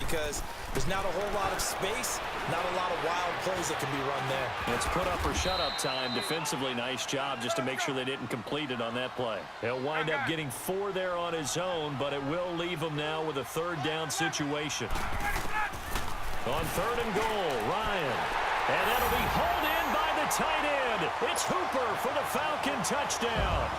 because there's not a whole lot of space, not a lot of wild plays that can be run there. It's put up or shut up time. Defensively, nice job just to make sure they didn't complete it on that play. He'll wind up getting 4 there on his own, but it will leave him now with a third down situation. On 3rd and goal, Ryan. And that'll be hauled in by the tight end. It's Hooper for the Falcon touchdown.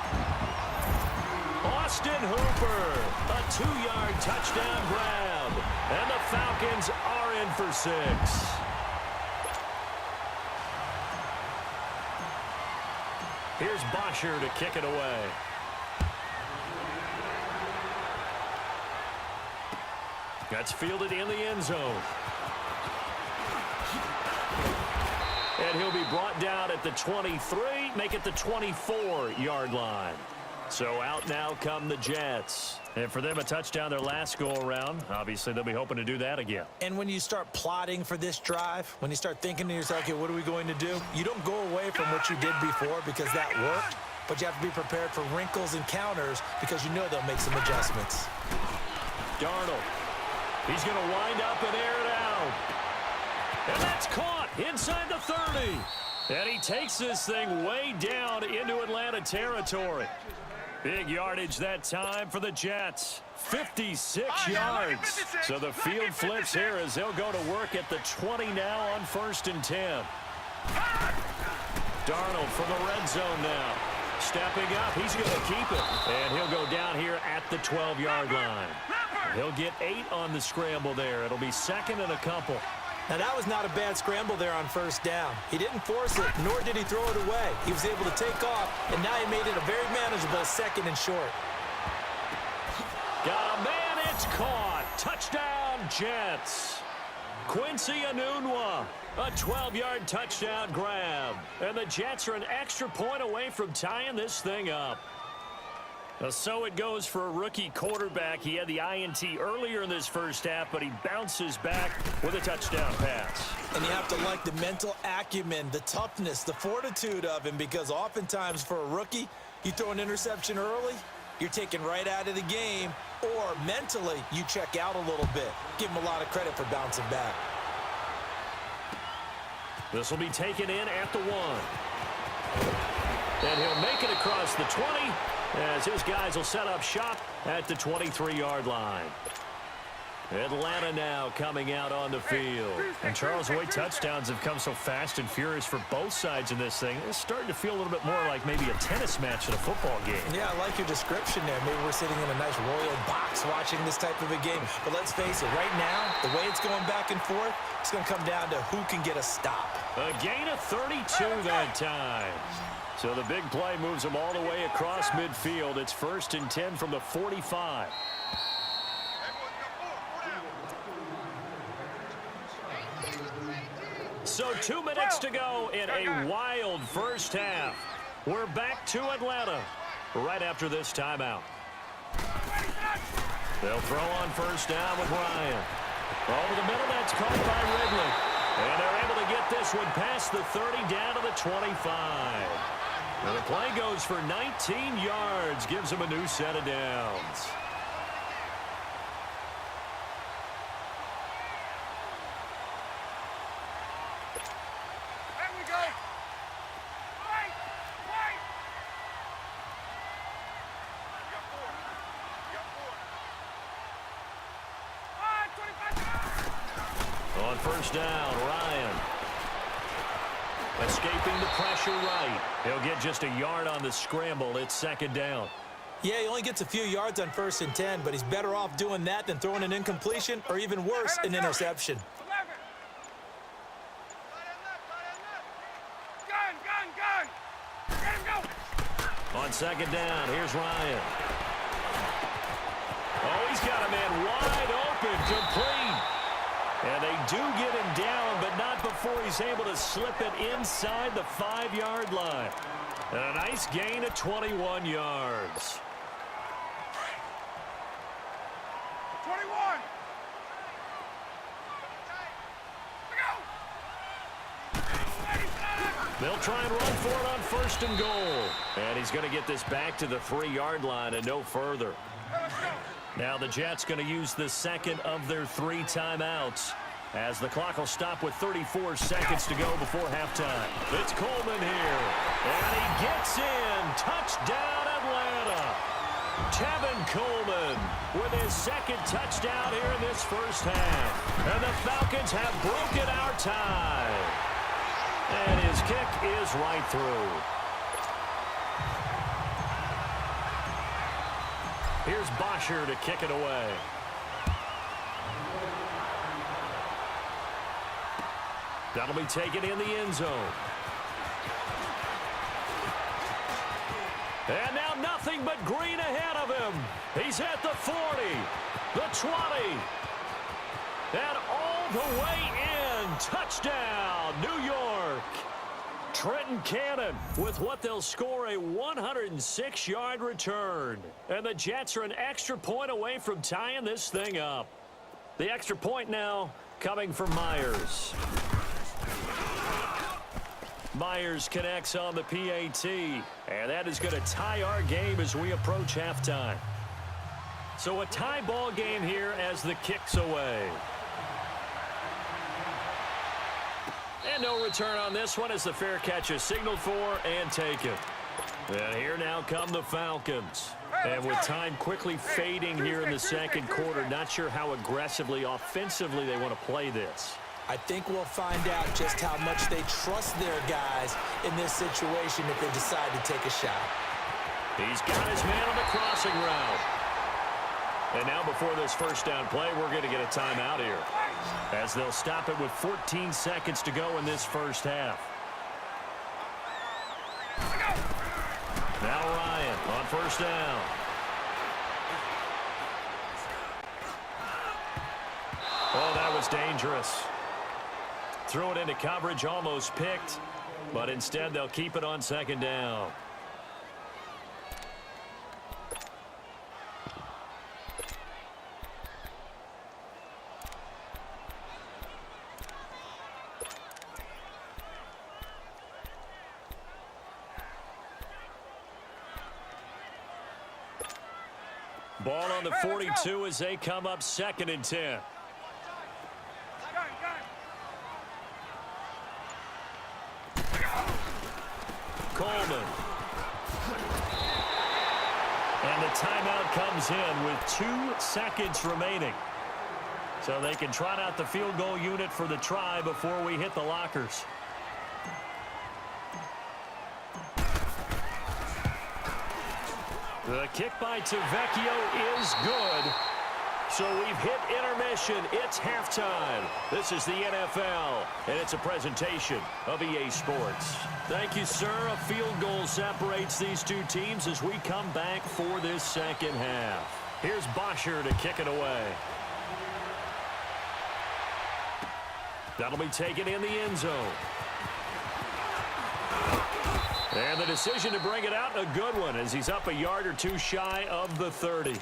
Austin Hooper, a 2-yard touchdown grab. And the Falcons are in for 6. Here's Bosher to kick it away. That's fielded in the end zone. And he'll be brought down at the 23, make it the 24-yard line. So out now come the Jets. And for them, a touchdown their last go-around. Obviously, they'll be hoping to do that again. And when you start plotting for this drive, when you start thinking to yourself, okay, what are we going to do? You don't go away from what you did before because that worked, but you have to be prepared for wrinkles and counters because you know they'll make some adjustments. Darnold. He's going to wind up and air it out. And that's caught inside the 30. And he takes this thing way down into Atlanta territory. Big yardage that time for the Jets. 56 yards. So the field flips here as they'll go to work at the 20 now on 1st and 10. Darnold from the red zone now. Stepping up, he's going to keep it. And he'll go down here at the 12-yard line. He'll get 8 on the scramble there. It'll be 2nd and a couple. Now, that was not a bad scramble there on 1st down. He didn't force it, nor did he throw it away. He was able to take off, and now he made it a very manageable 2nd and short. Got a man, it's caught. Touchdown, Jets. Quincy Enunwa, a 12-yard touchdown grab. And the Jets are an extra point away from tying this thing up. So it goes for a rookie quarterback. He had the INT earlier in this first half, but he bounces back with a touchdown pass. And you have to like the mental acumen, the toughness, the fortitude of him, because oftentimes for a rookie, you throw an interception early, you're taken right out of the game, or mentally you check out a little bit. Give him a lot of credit for bouncing back. This will be taken in at the 1. And he'll make it across the 20 as his guys will set up shop at the 23-yard line. Atlanta now coming out on the field. And Charles, the way touchdowns have come so fast and furious for both sides in this thing, it's starting to feel a little bit more like maybe a tennis match in a football game. Yeah, I like your description there. Maybe we're sitting in a nice royal box watching this type of a game. But let's face it, right now, the way it's going back and forth, it's going to come down to who can get a stop. A gain of 32 that time. So the big play moves them all the way across midfield. It's 1st and 10 from the 45. So 2 minutes to go in a wild first half. We're back to Atlanta right after this timeout. They'll throw on 1st down with Ryan. Over the middle, that's caught by Ridley. And they're able to get this one past the 30 down to the 25. And the play goes for 19 yards, gives them a new set of downs. On 1st down, Ryan. Escaping the pressure right. He'll get just a yard on the scramble. It's 2nd down. Yeah, he only gets a few yards on 1st and 10, but he's better off doing that than throwing an incompletion or even worse, an interception. On 2nd down, here's Ryan. Oh, he's got a man wide open, complete. And they do get him down, but not before he's able to slip it inside the 5-yard line. And a nice gain of 21 yards. 21. They'll try and run for it on 1st and goal. And he's going to get this back to the 3-yard line and no further. Now the Jets going to use the second of their 3 timeouts, as the clock will stop with 34 seconds to go before halftime. It's Coleman here, and he gets in. Touchdown, Atlanta. Tevin Coleman with his second touchdown here in this first half. And the Falcons have broken our tie. And his kick is right through. Here's Bosher to kick it away. That'll be taken in the end zone. And now nothing but green ahead of him. He's at the 40, the 20, and all the way in. Touchdown, New York. Trenton Cannon with what they'll score a 106-yard return. And the Jets are an extra point away from tying this thing up. The extra point now coming from Myers. Myers connects on the PAT, and that is going to tie our game as we approach halftime. So a tie ball game here as the kick's away. And no return on this one as the fair catch is signaled for and taken. And here now come the Falcons. And with time quickly fading here in the second quarter, not sure how aggressively, offensively they want to play this. I think we'll find out just how much they trust their guys in this situation if they decide to take a shot. He's got his man on the crossing route. And now before this first down play, we're going to get a timeout here, as they'll stop it with 14 seconds to go in this first half. Now Ryan on first down. Oh, that was dangerous. Threw it into coverage, almost picked, but instead they'll keep it on second down. Ball on the 42 as they come up 2nd and 10. Coleman. And the timeout comes in with 2 seconds remaining. So they can trot out the field goal unit for the try before we hit the lockers. The kick by Tavecchio is good. So we've hit intermission. It's halftime. This is the NFL, and it's a presentation of EA Sports. Thank you, sir. A field goal separates these two teams as we come back for this second half. Here's Bosher to kick it away. That'll be taken in the end zone. And the decision to bring it out, a good one, as he's up a yard or two shy of the 30.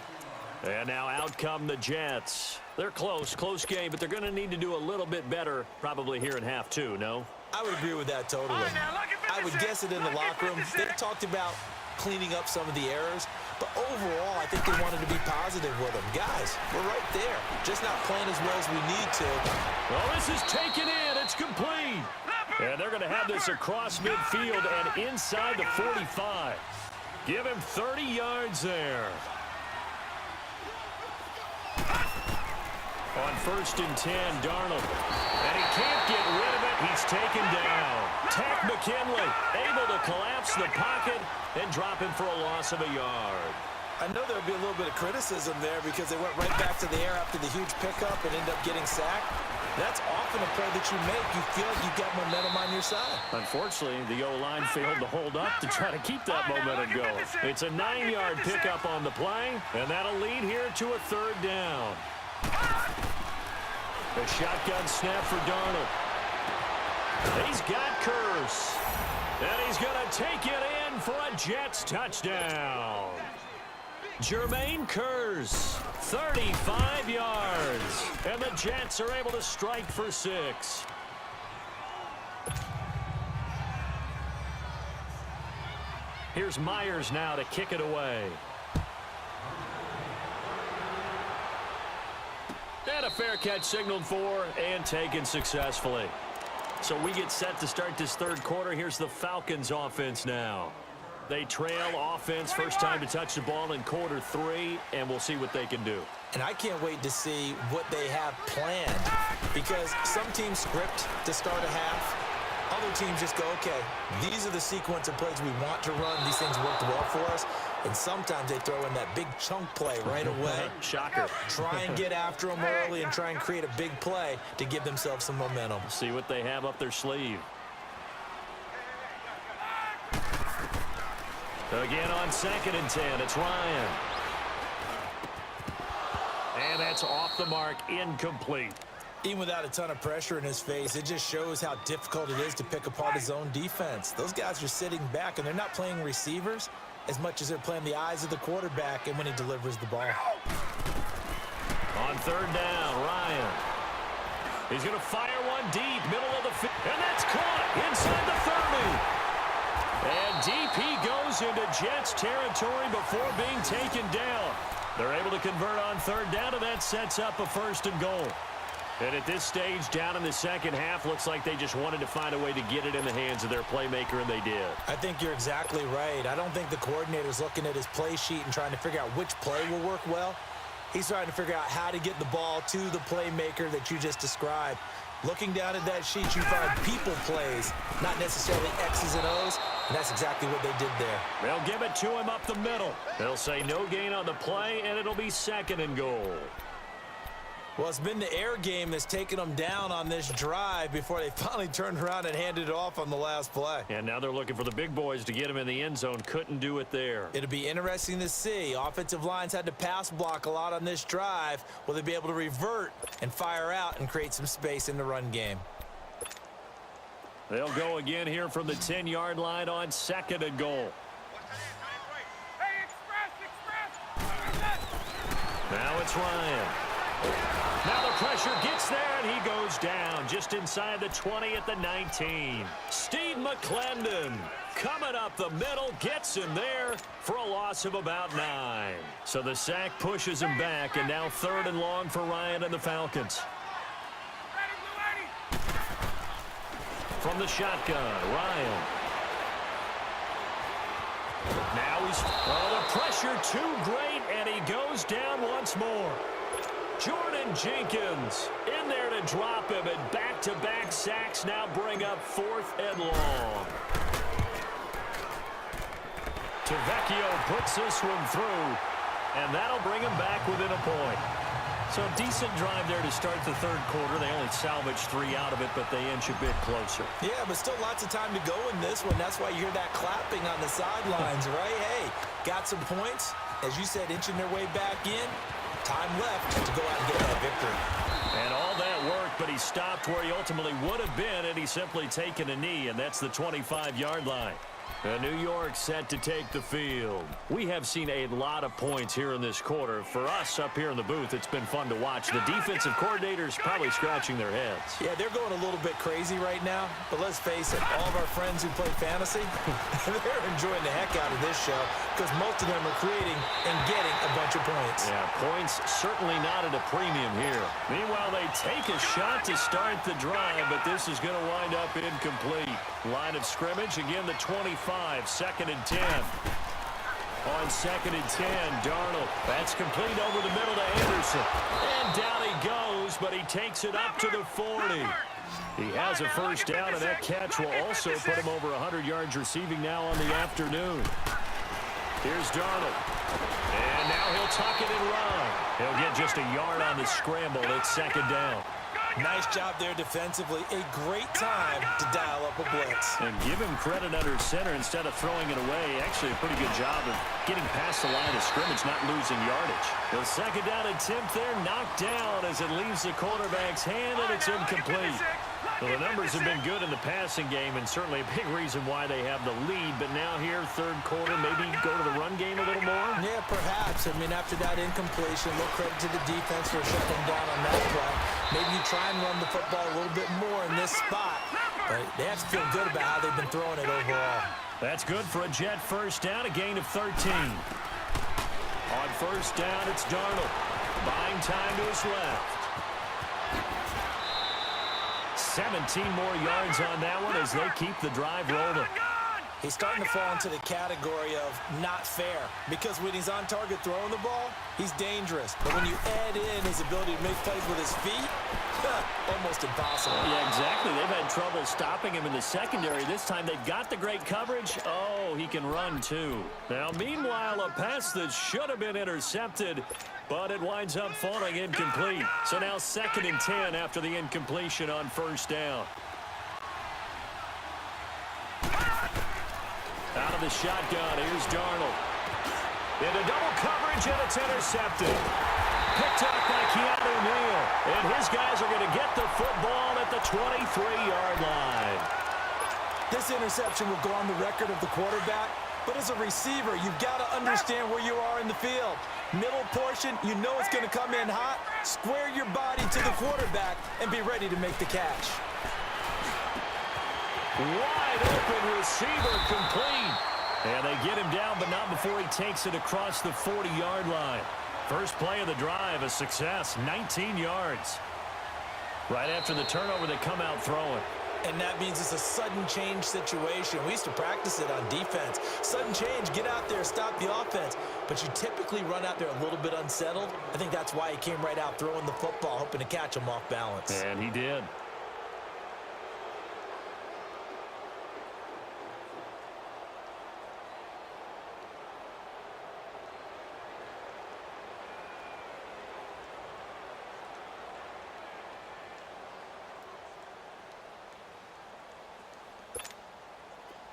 And now out come the Jets. They're close game, but they're going to need to do a little bit better probably here in half 2, no? I would agree with that totally. I would guess it in the locker room. They talked about cleaning up some of the errors, but overall, I think they wanted to be positive with them. Guys, we're right there, just not playing as well as we need to. Well, this is taken in. It's complete. And they're going to have this across midfield and inside the 45. Give him 30 yards there. On 1st and 10, Darnold. And he can't get rid of it. He's taken down. Tack McKinley able to collapse the pocket and drop him for a loss of a yard. I know there'll be a little bit of criticism there because they went right back to the air after the huge pickup and end up getting sacked. That's often a play that you make. You feel like you've got momentum on your side. Unfortunately, the O-line failed to hold up to try to keep that momentum going. It's a 9-yard pickup on the play, and that'll lead here to a 3rd down. A shotgun snap for Darnold. He's got Curse. And he's going to take it in for a Jets touchdown. Jermaine Curse, 35 yards. And the Jets are able to strike for 6. Here's Myers now to kick it away. And a fair catch signaled for and taken successfully. So we get set to start this third quarter. Here's the Falcons offense now. They trail offense, first time to touch the ball in quarter 3, and we'll see what they can do. And I can't wait to see what they have planned, because some teams script to start a half. Other teams just go, okay, these are the sequence of plays we want to run. These things worked well for us. And sometimes they throw in that big chunk play right away. Shocker. Try and get after them early and try and create a big play to give themselves some momentum. See what they have up their sleeve. Again on 2nd and 10, it's Ryan. And that's off the mark, incomplete. Even without a ton of pressure in his face, it just shows how difficult it is to pick apart his own defense. Those guys are sitting back, and they're not playing receivers as much as they're playing the eyes of the quarterback and when he delivers the ball. On 3rd down, Ryan. He's going to fire one deep, middle of the field, and that's caught inside the 30. And deep he goes into Jets territory before being taken down. They're able to convert on 3rd down, and that sets up a 1st and goal. And at this stage, down in the second half, looks like they just wanted to find a way to get it in the hands of their playmaker, and they did. I think you're exactly right. I don't think the coordinator's looking at his play sheet and trying to figure out which play will work well. He's trying to figure out how to get the ball to the playmaker that you just described. Looking down at that sheet, you find people plays, not necessarily X's and O's, and that's exactly what they did there. They'll give it to him up the middle. They'll say no gain on the play, and it'll be 2nd and goal. Well, it's been the air game that's taken them down on this drive before they finally turned around and handed it off on the last play. And now they're looking for the big boys to get him in the end zone. Couldn't do it there. It'll be interesting to see. Offensive lines had to pass block a lot on this drive. Will they be able to revert and fire out and create some space in the run game? They'll go again here from the 10-yard line on 2nd and goal. Hey, express! Now it's Ryan. Now the pressure gets there, and he goes down just inside the 20 at the 19. Steve McClendon coming up the middle, gets him there for a loss of about 9. So the sack pushes him back, and now 3rd and long for Ryan and the Falcons. From the shotgun, Ryan. Now he's, the pressure too great, and he goes down once more. Jordan Jenkins in there to drop him, and back-to-back sacks now bring up 4th and long. Tavecchio puts this one through, and that'll bring him back within a point. So a decent drive there to start the third quarter. They only salvaged 3 out of it, but they inch a bit closer. Yeah, but still lots of time to go in this one. That's why you hear that clapping on the sidelines, right? Hey, got some points. As you said, inching their way back in. Time left to go out and get that victory. And all that work, but he stopped where he ultimately would have been, and he's simply taken a knee, and that's the 25-yard line. New York set to take the field. We have seen a lot of points here in this quarter. For us up here in the booth, it's been fun to watch. The defensive coordinators probably scratching their heads. Yeah, they're going a little bit crazy right now. But let's face it, all of our friends who play fantasy, they're enjoying the heck out of this show because most of them are creating and getting a bunch of points. Yeah, points certainly not at a premium here. Meanwhile, they take a shot to start the drive, but this is going to wind up incomplete. Line of scrimmage, again, the 25. 2nd and 10. On 2nd and 10, Darnold. That's complete over the middle to Anderson. And down he goes, but he takes it up to the 40. He has a first down, and that catch will also put him over 100 yards receiving now on the afternoon. Here's Darnold. And now he'll tuck it and run. He'll get just a yard on the scramble. It's 2nd down. Nice job there defensively. A great time to dial up a blitz. And give him credit under center instead of throwing it away. Actually, a pretty good job of getting past the line of scrimmage, not losing yardage. The 2nd down attempt there knocked down as it leaves the quarterback's hand, and it's incomplete. Well, the numbers have been good in the passing game, and certainly a big reason why they have the lead. But now here, third quarter, maybe go to the run game a little more? Yeah, perhaps. I mean, after that incompletion, a little credit to the defense for shutting them down on that play. Maybe you try and run the football a little bit more in this spot. But they have to feel good about how they've been throwing it overall. That's good for a Jet first down, a gain of 13. On first down, it's Darnold. Buying time to his left. 17 more yards on that one as they keep the drive rolling. He's starting to fall into the category of not fair because when he's on target throwing the ball, he's dangerous. But when you add in his ability to make plays with his feet, almost impossible. Yeah, exactly. They've had trouble stopping him in the secondary. This time they've got the great coverage. Oh, he can run too. Now, meanwhile, a pass that should have been intercepted, but it winds up falling incomplete. So now 2nd and 10 after the incompletion on 1st down. Out of the shotgun, here's Darnold. Into double coverage, and it's intercepted. Picked up by Keanu Neal. And his guys are going to get the football at the 23-yard line. This interception will go on the record of the quarterback, but as a receiver, you've got to understand where you are in the field. Middle portion, you know it's going to come in hot. Square your body to the quarterback and be ready to make the catch. Wide open receiver complete. And they get him down, but not before he takes it across the 40-yard line. First play of the drive, a success, 19 yards. Right after the turnover, they come out throwing. And that means it's a sudden change situation. We used to practice it on defense. Sudden change, get out there, stop the offense. But you typically run out there a little bit unsettled. I think that's why he came right out throwing the football, hoping to catch him off balance. And he did.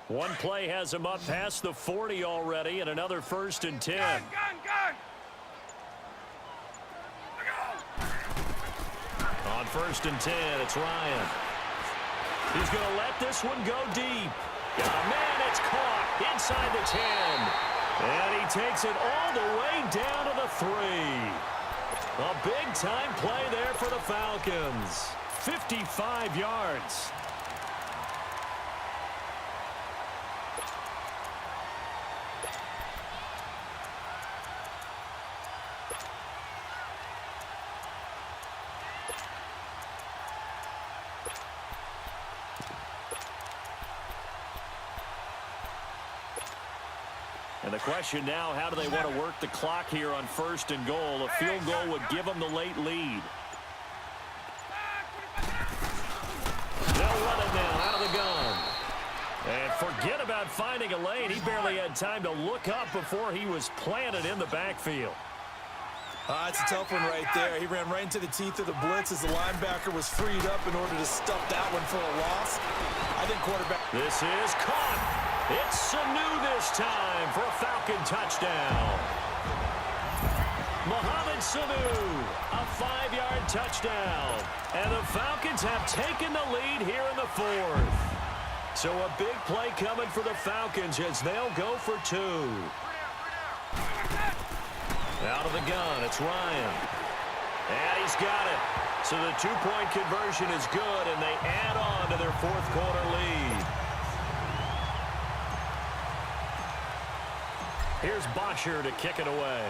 One play has him up past the 40 already, and another 1st and 10. Gun! On 1st and 10, it's Ryan. He's going to let this one go deep. Man, it's caught inside the 10. And he takes it all the way down to the 3. A big-time play there for the Falcons. 55 yards. And the question now, how do they want to work the clock here on 1st and goal? A field goal would give them the late lead. They'll run it now out of the gun. And forget about finding a lane. He barely had time to look up before he was planted in the backfield. It's a tough one right there. He ran right into the teeth of the blitz as the linebacker was freed up in order to stuff that one for a loss. I think quarterback. This is caught. It's Sanu this time for a Falcon touchdown. Mohamed Sanu, a 5-yard touchdown. And the Falcons have taken the lead here in the 4th. So a big play coming for the Falcons as they'll go for 2. Out of the gun, it's Ryan. And he's got it. So the 2-point conversion is good, and they add on to their 4th quarter lead. Here's Bosher to kick it away.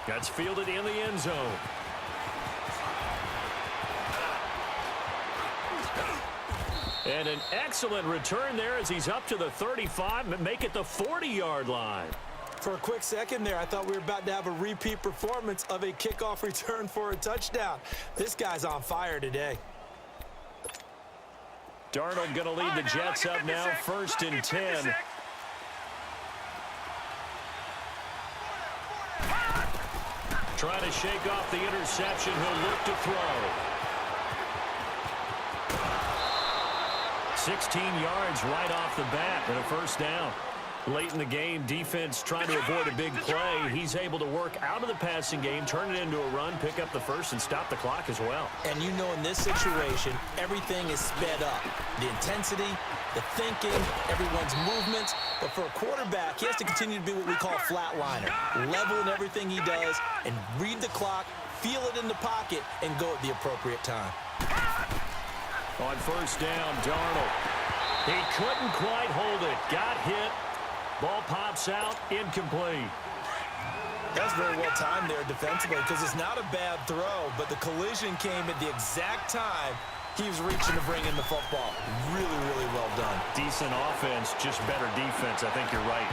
That's fielded in the end zone. And an excellent return there as he's up to the 35 and make it the 40-yard line. For a quick second there, I thought we were about to have a repeat performance of a kickoff return for a touchdown. This guy's on fire today. Darnold going to lead the Jets up now, 1st and 10. Trying to shake off the interception. He'll look to throw. 16 yards right off the bat and a 1st down. Late in the game, defense trying to avoid a big play. He's able to work out of the passing game, turn it into a run, pick up the 1st, and stop the clock as well. And you know in this situation, everything is sped up. The intensity, the thinking, everyone's movements. But for a quarterback, he has to continue to be what we call a flatliner. Level in everything he does and read the clock, feel it in the pocket, and go at the appropriate time. On 1st down, Darnold. He couldn't quite hold it. Got hit. Ball pops out, incomplete. That's very well timed there defensively because it's not a bad throw, but the collision came at the exact time he was reaching to bring in the football. Really, really well done. Decent offense, just better defense. I think you're right.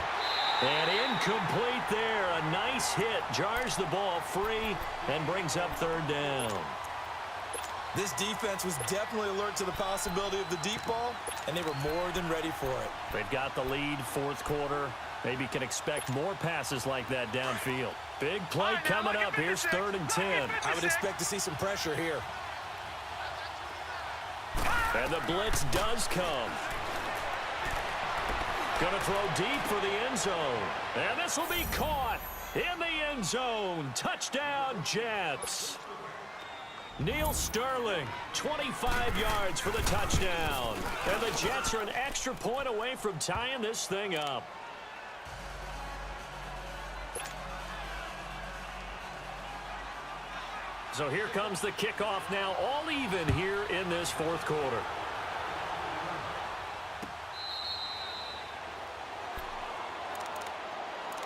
And incomplete there. A nice hit. Jars the ball free and brings up third down. This defense was definitely alert to the possibility of the deep ball, and they were more than ready for it. They've got the lead, fourth quarter. Maybe can expect more passes like that downfield. Big play coming up. Here's 3rd and 10. I would expect to see some pressure here. And the blitz does come. Going to throw deep for the end zone. And this will be caught in the end zone. Touchdown, Jets. Neil Sterling, 25 yards for the touchdown. And the Jets are an extra point away from tying this thing up. So here comes the kickoff now, all even here in this fourth quarter.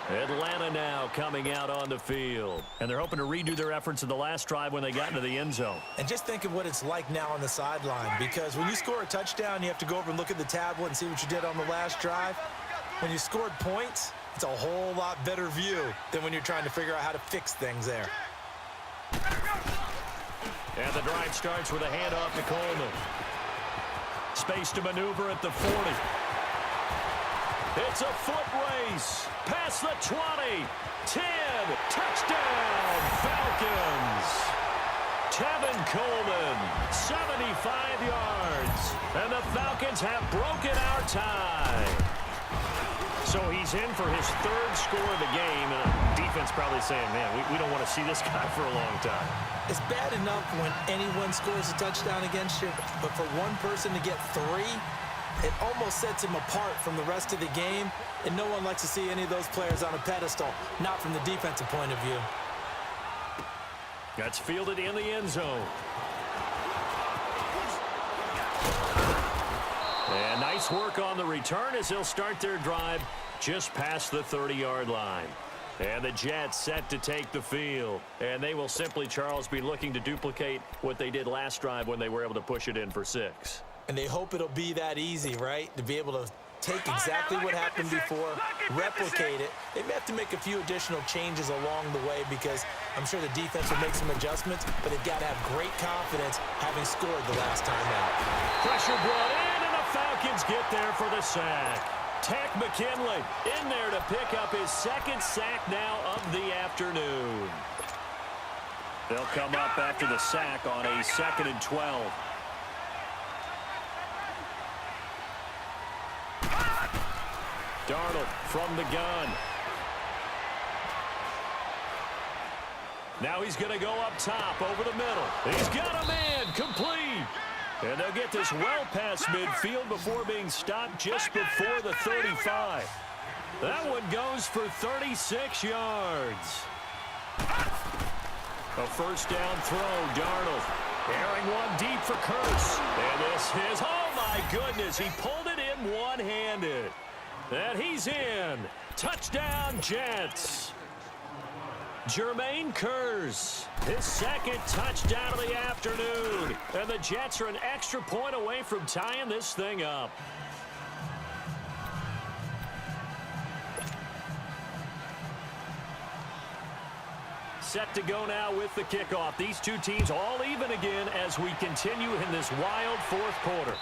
Atlanta now coming out on the field. And they're hoping to redo their efforts in the last drive when they got into the end zone. And just think of what it's like now on the sideline, because when you score a touchdown, you have to go over and look at the tablet and see what you did on the last drive. When you scored points, it's a whole lot better view than when you're trying to figure out how to fix things there. And the drive starts with a handoff to Coleman. Space to maneuver at the 40. It's a foot race. Past the 20. 10. Touchdown, Falcons. Tevin Coleman, 75 yards. And the Falcons have broken our tie. So he's in for his 3rd score of the game. And the defense probably saying, man, we don't want to see this guy for a long time. It's bad enough when anyone scores a touchdown against you, but for one person to get 3, it almost sets him apart from the rest of the game, and no one likes to see any of those players on a pedestal, not from the defensive point of view. That's fielded in the end zone. And nice work on the return as they'll start their drive just past the 30-yard line. And the Jets set to take the field. And they will simply, Charles, be looking to duplicate what they did last drive when they were able to push it in for 6. And they hope it'll be that easy, right? To be able to take exactly what happened before, replicate it. They may have to make a few additional changes along the way because I'm sure the defense will make some adjustments, but they've got to have great confidence having scored the last time out. Pressure brought in, and the Falcons get there for the sack. Tack McKinley in there to pick up his 2nd sack now of the afternoon. They'll come up after the sack on a 2nd and 12. Darnold from the gun. Now he's going to go up top over the middle. He's got a man complete. And they'll get this well past midfield before being stopped just before the 35. That one goes for 36 yards. A first down throw, Darnold. Airing one deep for Curse. And this is, oh my goodness, he pulled it in one-handed. And he's in. Touchdown, Jets. Jermaine Curse, his 2nd touchdown of the afternoon. And the Jets are an extra point away from tying this thing up. Set to go now with the kickoff. These two teams all even again as we continue in this wild fourth quarter.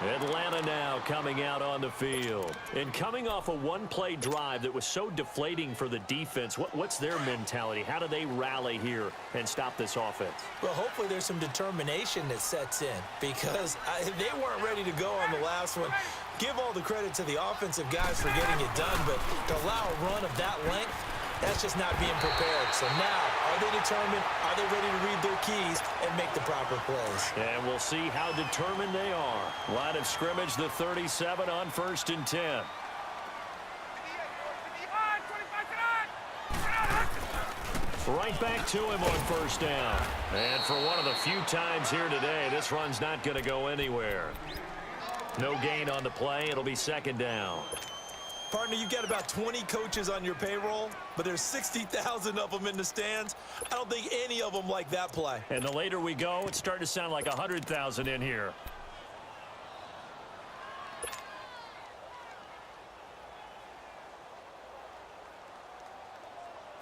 Atlanta now coming out on the field. And coming off a one-play drive that was so deflating for the defense, what's their mentality? How do they rally here and stop this offense? Well, hopefully there's some determination that sets in because they weren't ready to go on the last one. Give all the credit to the offensive guys for getting it done, but to allow a run of that length, that's just not being prepared. So now, are they determined? Are they ready to read their keys and make the proper plays? And we'll see how determined they are. Line of scrimmage, the 37 on 1st and 10. Right back to him on first down. And for one of the few times here today, this run's not going to go anywhere. No gain on the play. It'll be 2nd down. Partner, you've got about 20 coaches on your payroll, but there's 60,000 of them in the stands. I don't think any of them like that play. And the later we go, it's starting to sound like 100,000 in here.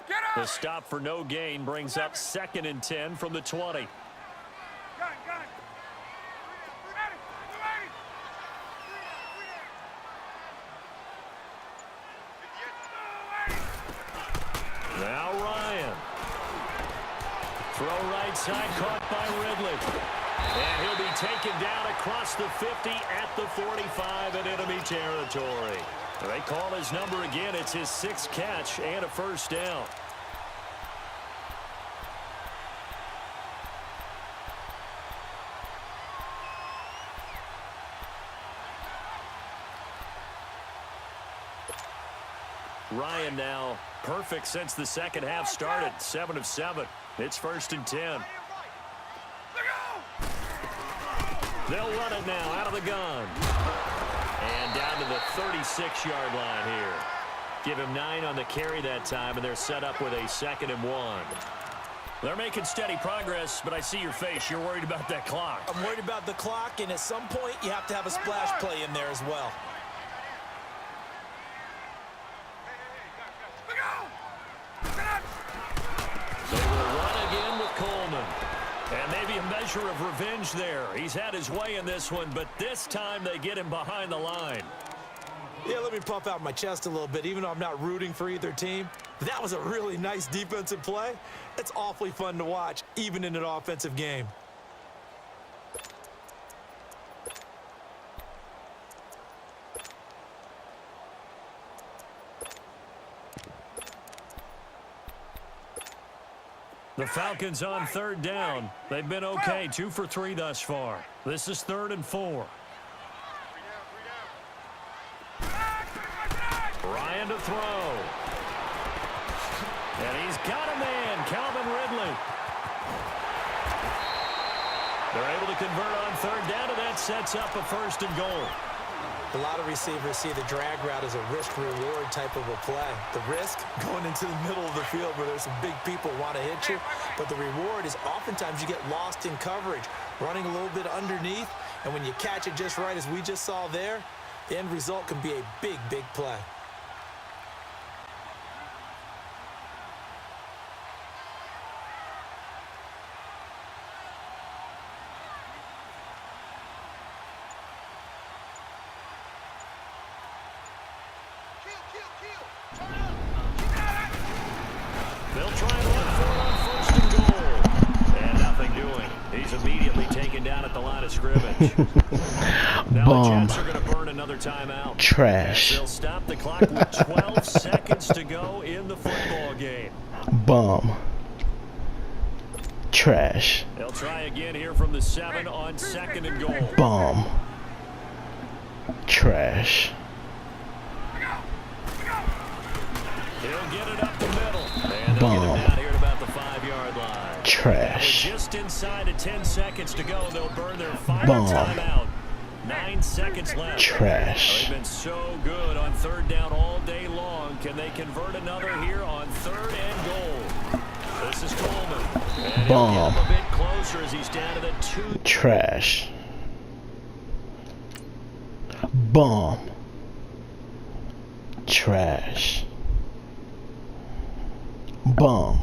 Get up! The stop for no gain brings up 2nd and 10 from the 20. Gun, gun. Ready, ready. Now Ryan. Throw right side, caught by Ridley. And he'll be taken down across the 50 at the 45 in enemy territory. They call his number again. It's his 6th catch and a first down. Ryan now perfect since the second half started. 7 of 7. It's 1st and 10. They'll run it now out of the gun. And down to the 36-yard line here. Give him 9 on the carry that time, and they're set up with a 2nd and 1. They're making steady progress, but I see your face. You're worried about that clock. I'm worried about the clock, and at some point, you have to have a splash play in there as well. They will run again with Coleman. And maybe a measure of revenge there. He's had his way in this one, but this time they get him behind the line. Yeah, let me puff out my chest a little bit, even though I'm not rooting for either team. That was a really nice defensive play. It's awfully fun to watch, even in an offensive game. The Falcons on 3rd down. They've been okay, 2 for 3 thus far. This is 3rd and 4. Ryan to throw. And he's got a man, Calvin Ridley. They're able to convert on 3rd down, and that sets up a 1st and goal. A lot of receivers see the drag route as a risk-reward type of a play. The risk, going into the middle of the field where there's some big people want to hit you. But the reward is oftentimes you get lost in coverage, running a little bit underneath. And when you catch it just right, as we just saw there, the end result can be a big, big play. They'll try and run for it on 1st and goal. And nothing doing. He's immediately taken down at the line of scrimmage. Now the Jets are going to burn another timeout. Trash. They'll stop the clock with 12 seconds to go in the football game. Bum. Trash. They'll try again here from the 7 on 2nd and goal. Bum. Trash. He'll get it up the middle. And they'll get him down here at about the 5-yard line. Trash. With just inside of 10 seconds to go, they'll burn their final timeout. 9 seconds left. Trash. They've been so good on 3rd down all day long. Can they convert another here on 3rd and goal? This is Coleman. And he'll get him a bit closer as he's down to the 2. Trash. Bum. Trash. Bum.